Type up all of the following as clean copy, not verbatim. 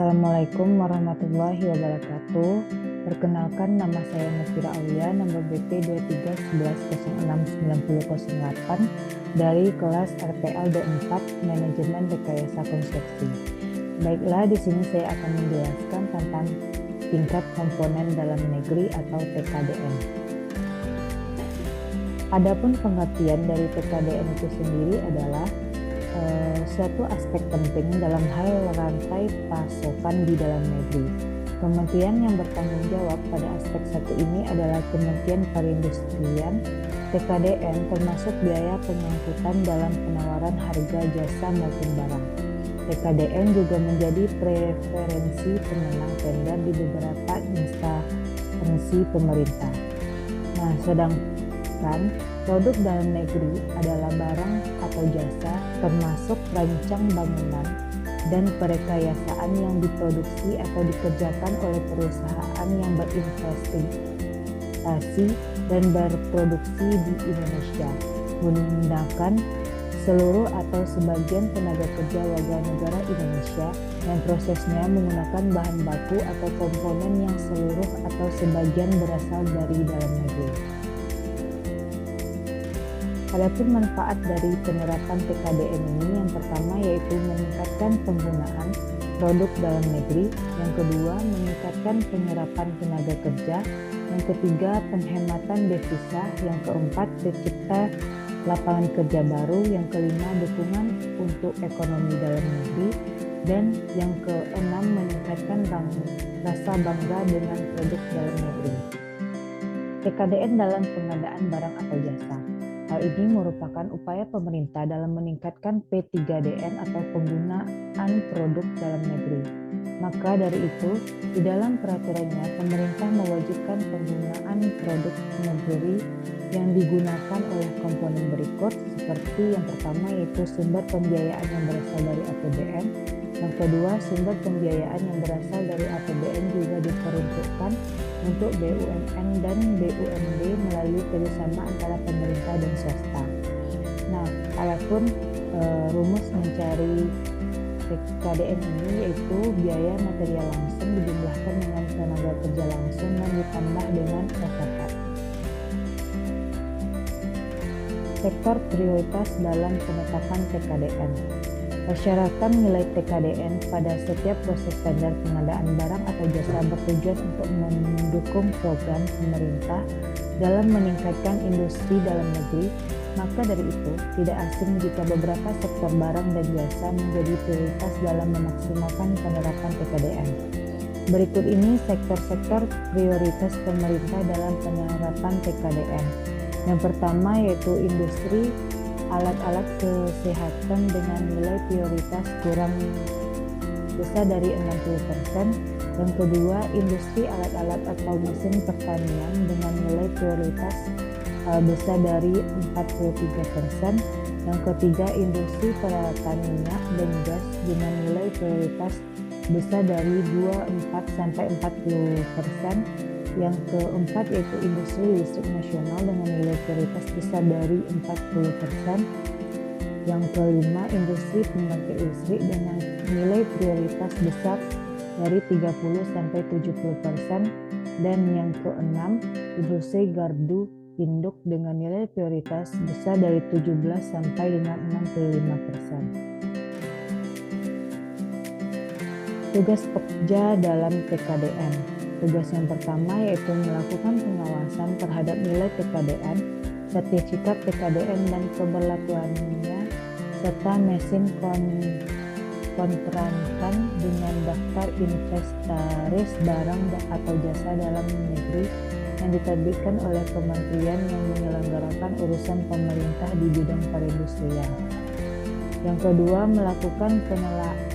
Assalamualaikum warahmatullahi wabarakatuh. Perkenalkan, nama saya Mufira Aulia, nomor BP 2311069008 dari kelas RPL 24 Manajemen Rekayasa Konstruksi. Baiklah, di sini saya akan menjelaskan tentang tingkat komponen dalam negeri atau TKDN. Adapun pengertian dari TKDN itu sendiri adalah suatu aspek penting dalam hal rantai pasokan di dalam negeri. Kementerian yang bertanggung jawab pada aspek satu ini adalah Kementerian Perindustrian. TKDN termasuk biaya pengangkutan dalam penawaran harga jasa maupun barang. TKDN juga menjadi preferensi pemenang tender di beberapa instansi pemerintah. Nah, sedangkan produk dalam negeri adalah barang atau jasa termasuk rancang bangunan dan perekayasaan yang diproduksi atau dikerjakan oleh perusahaan yang berinvestasi dan berproduksi di Indonesia menggunakan seluruh atau sebagian tenaga kerja warga negara Indonesia dan prosesnya menggunakan bahan baku atau komponen yang seluruh atau sebagian berasal dari dalam negeri. Adapun manfaat dari penerapan TKDN ini, yang pertama yaitu meningkatkan penggunaan produk dalam negeri, yang kedua meningkatkan penyerapan tenaga kerja, yang ketiga penghematan devisa, yang keempat tercipta lapangan kerja baru, yang kelima dukungan untuk ekonomi dalam negeri, dan yang keenam meningkatkan rasa bangga dengan produk dalam negeri. TKDN dalam pengadaan barang atau jasa. Hal ini merupakan upaya pemerintah dalam meningkatkan P3DN atau penggunaan produk dalam negeri. Maka dari itu, di dalam peraturannya, pemerintah mewajibkan penggunaan produk negeri yang digunakan oleh komponen berikut, seperti yang pertama yaitu sumber pembiayaan yang berasal dari APBN, yang kedua sumber pembiayaan yang berasal dari APBN juga diperuntukkan untuk BUMN dan BUMD melalui kerjasama antara pemerintah dan swasta. Nah, adapun rumus mencari TKDN ini yaitu biaya material langsung dijumlahkan dengan tenaga kerja langsung dan ditambah dengan overhead. Sektor prioritas dalam penetapan TKDN. Persyaratan nilai TKDN pada setiap proses tender pengadaan barang atau jasa bertujuan untuk mendukung program pemerintah dalam meningkatkan industri dalam negeri. Maka dari itu, tidak asing jika beberapa sektor barang dan jasa menjadi prioritas dalam memaksimalkan penerapan TKDN. Berikut ini sektor-sektor prioritas pemerintah dalam penerapan TKDN. Yang pertama yaitu industri alat-alat kesehatan dengan nilai prioritas kurang besar dari 60%. Yang kedua, industri alat-alat atau mesin pertanian dengan nilai prioritas besar dari 43%. Yang ketiga, industri peralatan minyak dan gas dengan nilai prioritas besar dari 24-40%. Yang keempat yaitu industri listrik nasional dengan nilai prioritas besar dari 40%. Yang kelima, industri pembangkit listrik dengan nilai prioritas besar dari 30-70%. Dan yang keenam, industri gardu induk dengan nilai prioritas besar dari 17-65%. Tugas pekerja dalam TKDN. Tugas yang pertama yaitu melakukan pengawasan terhadap nilai TKDN, sertifikat TKDN dan keberlakuannya, serta mesin kontraktan dengan daftar inventaris barang atau jasa dalam negeri yang diterbitkan oleh kementerian yang menyelenggarakan urusan pemerintah di bidang perindustrian. Yang kedua, melakukan penelaahan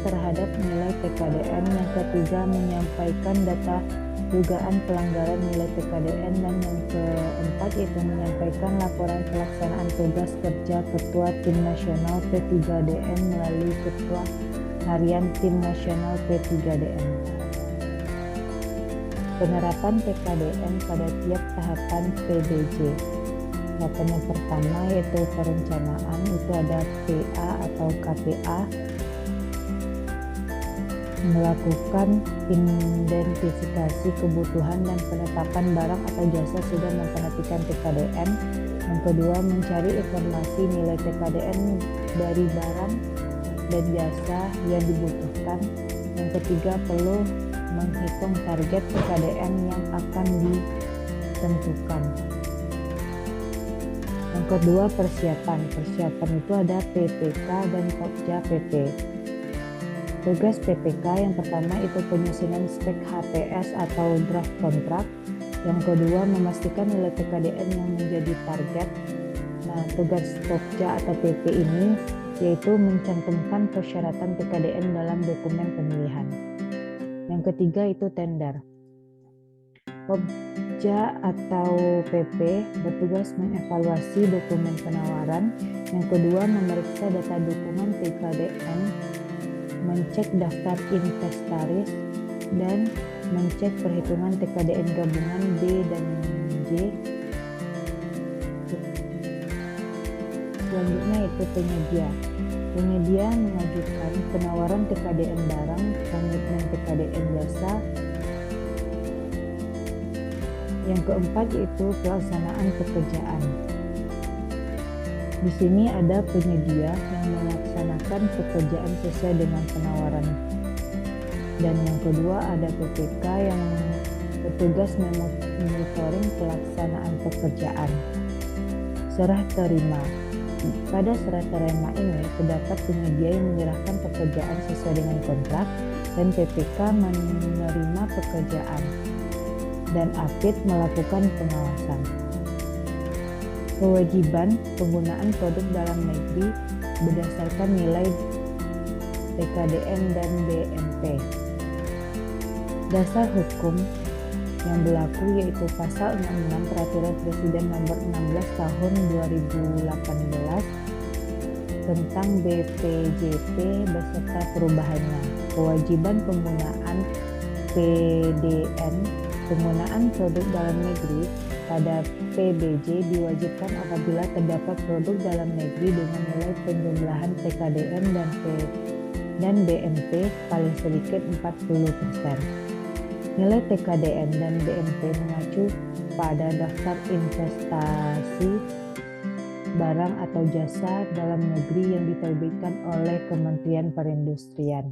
terhadap nilai TKDN. Yang ketiga, menyampaikan data dugaan pelanggaran nilai TKDN. Dan yang keempat yaitu menyampaikan laporan pelaksanaan tugas kerja Ketua Tim Nasional P3DN melalui Ketua Harian Tim Nasional P3DN. Penerapan TKDN pada tiap tahapan PDJ. Tahapan yang pertama yaitu perencanaan, itu ada PA atau KPA. melakukan identifikasi kebutuhan dan penetapan barang atau jasa sudah memperhatikan TKDN. Yang kedua, mencari informasi nilai TKDN dari barang dan jasa yang dibutuhkan. Yang ketiga, perlu menghitung target TKDN yang akan ditentukan. Yang kedua, persiapan. Persiapan itu ada PPK dan Pokja PP. Tugas PPK yang pertama itu penyusunan spek HPS atau draft kontrak. Yang kedua, memastikan nilai TKDN yang menjadi target. Nah, tugas Pokja atau PP ini yaitu mencantumkan persyaratan TKDN dalam dokumen pemilihan. Yang ketiga itu tender. Pokja atau PP bertugas mengevaluasi dokumen penawaran. Yang kedua, memeriksa data dokumen TKDN, mencek daftar inventaris, dan mencek perhitungan TKDN gabungan B dan J. Selanjutnya itu penyedia. Penyedia mengajukan penawaran TKDN barang, komitmen TKDN jasa. Yang keempat yaitu pelaksanaan pekerjaan. Di sini ada penyedia yang melaksanakan pekerjaan sesuai dengan penawaran. Dan yang kedua ada PPK yang bertugas memonitoring pelaksanaan pekerjaan. Serah terima. Pada serah terima ini terdapat penyedia yang menyerahkan pekerjaan sesuai dengan kontrak dan PPK menerima pekerjaan dan APID melakukan pengawasan. Kewajiban penggunaan produk dalam negeri berdasarkan nilai TKDN dan BMP. Dasar hukum yang berlaku yaitu Pasal 66 Peraturan Presiden Nomor 16 Tahun 2018 tentang BPJP beserta perubahannya. Kewajiban penggunaan PDN, penggunaan produk dalam negeri pada PBJ diwajibkan apabila terdapat produk dalam negeri dengan nilai penjumlahan TKDN dan BMP paling sedikit 40%. Nilai TKDN dan BMP mengacu pada daftar investasi barang atau jasa dalam negeri yang diterbitkan oleh Kementerian Perindustrian.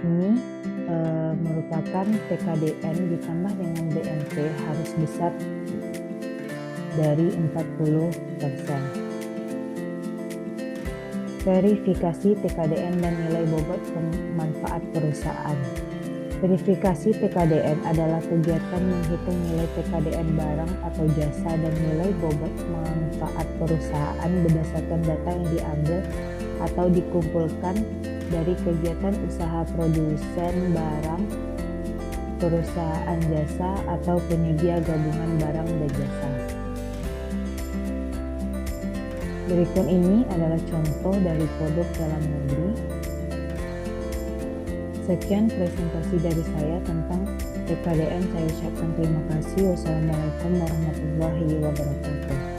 Ini merupakan TKDN ditambah dengan BMP harus besar dari 40%. Verifikasi TKDN dan nilai bobot manfaat perusahaan. Verifikasi TKDN adalah kegiatan menghitung nilai TKDN barang atau jasa dan nilai bobot manfaat perusahaan berdasarkan data yang diambil atau dikumpulkan dari kegiatan usaha produsen barang, perusahaan jasa, atau penyedia gabungan barang dan jasa. Berikut ini adalah contoh dari produk dalam negeri. Sekian presentasi dari saya tentang TKDN. Saya ucapkan terima kasih. Wassalamualaikum warahmatullahi wabarakatuh.